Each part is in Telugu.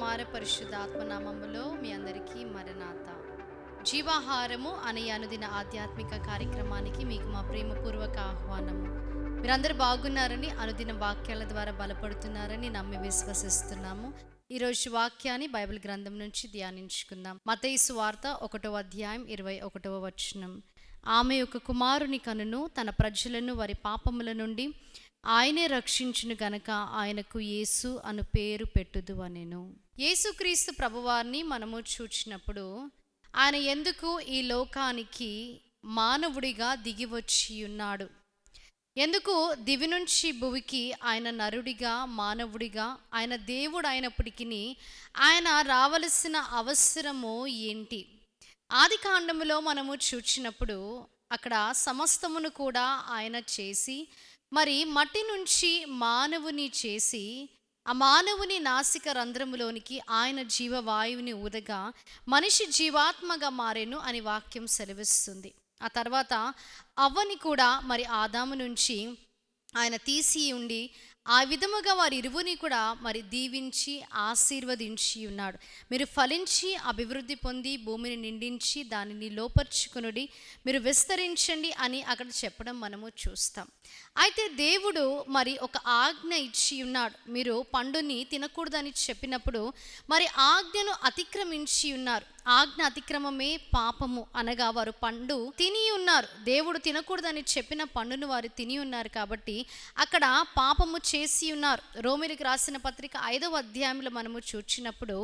కుమార పరిశుద్ధాత్మ నామములో మీ అందరికీ మరణాత. జీవాహారము అనే అనుదిన ఆధ్యాత్మిక కార్యక్రమానికి మీకు మా ప్రేమపూర్వక ఆహ్వానము. మీరందరూ బాగున్నారని, అనుదిన వాక్యాల ద్వారా బలపడుతున్నారని నమ్మి విశ్వసిస్తున్నాము. ఈరోజు వాక్యాన్ని బైబిల్ గ్రంథం నుంచి ధ్యానించుకుందాం. మత్తయి సువార్త 1వ అధ్యాయం 21వ వచనం. ఆమె ఒక కుమారుని కనును, తన ప్రజలను వారి పాపముల నుండి ఆయనే రక్షించును గనక ఆయనకు యేసు అను పేరు పెట్టుదు అనెను. యేసుక్రీస్తు ప్రభువారిని మనము చూచినప్పుడు ఆయన ఎందుకు ఈ లోకానికి మానవుడిగా దిగి వచ్చి ఉన్నాడు, ఎందుకు దివి నుంచి భువికి ఆయన నరుడిగా మానవుడిగా, ఆయన దేవుడు అయినప్పటికీ ఆయన రావలసిన అవసరము ఏంటి? ఆది కాండములో మనము చూచినప్పుడు అక్కడ సమస్తమును కూడా ఆయన చేసి, మరి మట్టి నుంచి మానవుని చేసి, ఆ మానవుని నాసిక రంధ్రములోనికి ఆయన జీవవాయువుని ఊదగా మనిషి జీవాత్మగా మారెను అని వాక్యం సెలవిస్తుంది. ఆ తర్వాత అవ్వని కూడా మరి ఆదాము నుంచి ఆయన తీసి ఉండి ఆ విధముగా వారి ఇరువుని కూడా మరి దీవించి ఆశీర్వదించి ఉన్నాడు. మీరు ఫలించి అభివృద్ధి పొంది భూమిని నిండించి దానిని లోపర్చుకునుడి, మీరు విస్తరించండి అని అక్కడ చెప్పడం మనము చూస్తాం. అయితే దేవుడు మరి ఒక ఆజ్ఞ ఇచ్చి ఉన్నాడు. మీరు పండుని తినకూడదని చెప్పినప్పుడు మరి ఆజ్ఞను అతిక్రమించి ఉన్నారు. ఆజ్ఞ అతిక్రమమే పాపము అనగా వారు పండు తిని ఉన్నారు. దేవుడు తినకూడదని చెప్పిన పండును వారు తిని ఉన్నారు కాబట్టి అక్కడ పాపము చేసి ఉన్నారు. రోమీయులకు రాసిన పత్రిక 5వ అధ్యాయంలో మనము చూచినప్పుడు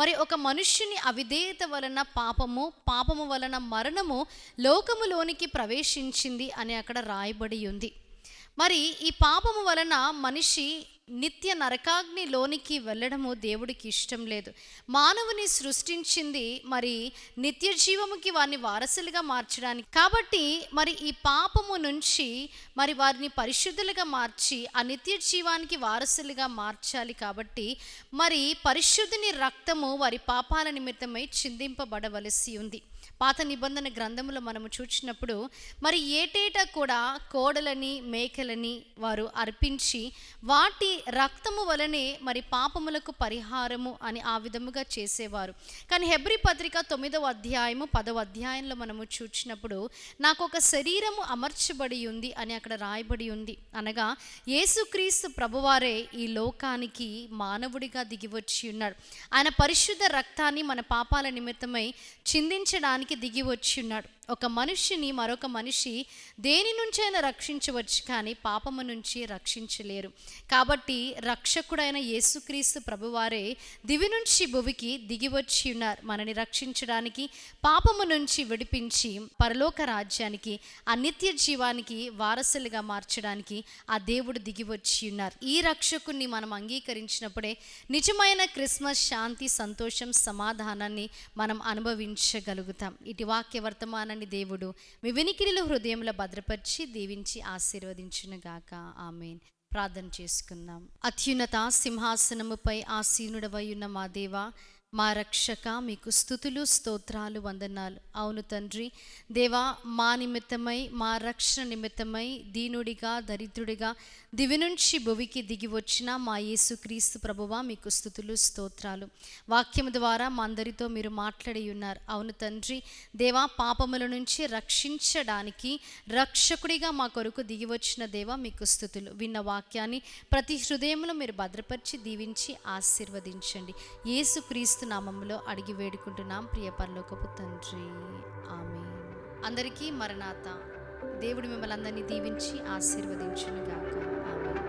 మరి ఒక మనుష్యుని అవిధేయత వలన పాపము వలన మరణము లోకములోనికి ప్రవేశించింది అని అక్కడ రాయబడి ఉంది. మరి ఈ పాపము వలన మనిషి నిత్య నరకాగ్నిలోనికి వెళ్ళడము దేవుడికి ఇష్టం లేదు. మానవుని సృష్టించింది మరి నిత్య జీవముకి వారిని వారసులుగా మార్చడానికి. కాబట్టి మరి ఈ పాపము నుంచి మరి వారిని పరిశుద్ధులుగా మార్చి ఆ నిత్య జీవానికి వారసులుగా మార్చాలి. కాబట్టి మరి పరిశుద్ధుని రక్తము వారి పాపాల నిమిత్తమై చిందింపబడవలసి ఉంది. పాత నిబంధన గ్రంథములో మనము చూచినప్పుడు మరి ఏటేటా కూడా కోడలని మేకలని వారు అర్పించి వాటి రక్తము వలనే మరి పాపములకు పరిహారము అని ఆ విధముగా చేసేవారు. కానీ హెబ్రీ పత్రిక 9వ అధ్యాయము 10వ అధ్యాయంలో మనము చూచినప్పుడు నాకు ఒక శరీరము అమర్చబడి ఉంది అని అక్కడ రాయబడి ఉంది. అనగా యేసుక్రీస్తు ప్రభువారే ఈ లోకానికి మానవుడిగా దిగి వచ్చి ఉన్నాడు. ఆయన పరిశుద్ధ రక్తాన్ని మన పాపాల నిమిత్తమై చిందించడానికి దిగి వచ్చి ఉన్నాడు. ఒక మనిషిని మరొక మనిషి దేని నుంచైనా రక్షించవచ్చు, కానీ పాపము నుంచి రక్షించలేరు. కాబట్టి రక్షకుడైన యేసుక్రీస్తు ప్రభువారే దివి నుంచి భువికి దిగి వచ్చి ఉన్నారు. మనని రక్షించడానికి, పాపము నుంచి విడిపించి పరలోక రాజ్యానికి ఆ నిత్య జీవానికి వారసులుగా మార్చడానికి ఆ దేవుడు దిగి వచ్చి ఉన్నారు. ఈ రక్షకుణ్ణి మనం అంగీకరించినప్పుడే నిజమైన క్రిస్మస్ శాంతి, సంతోషం, సమాధానాన్ని మనం అనుభవించగలుగుతాం. ఇటు వాక్య వర్తమానాన్ని దేవుడు మీ వినికిడిలో హృదయంలో భద్రపరిచి దీవించి ఆశీర్వదించునుగాక. ఆమేన్. ప్రార్థన చేసుకుందాం. అత్యున్నత సింహాసనముపై ఆసీనుడవై ఉన్న మా దేవా, మా రక్షక, మీకు స్తుతులు, స్తోత్రాలు, వందనాలు. అవును తండ్రి దేవా, మా నిమిత్తమై, మా రక్షణ నిమిత్తమై దీనుడిగా దరిద్రుడిగా దివి నుంచి భువికి దిగి వచ్చిన మా యేసుక్రీస్తు ప్రభువా, మీకు స్తుతులు, స్తోత్రాలు. వాక్యము ద్వారా మా అందరితో మీరు మాట్లాడి ఉన్నారు. అవును తండ్రి దేవా, పాపముల నుంచి రక్షించడానికి రక్షకుడిగా మా కొరకు దిగి వచ్చిన దేవా, మీకు స్తుతులు. విన్న వాక్యాన్ని ప్రతి హృదయంలో మీరు భద్రపరిచి దీవించి ఆశీర్వదించండి. యేసుక్రీస్తు నామములో అడిగి వేడుకుంటున్నాం ప్రియ పరలోకపు తండ్రి. ఆమేన్. అందరికీ మరణాత. దేవుడు మిమ్మల్ని అందరినీ దీవించి ఆశీర్వదించునుగాక. ఆమేన్.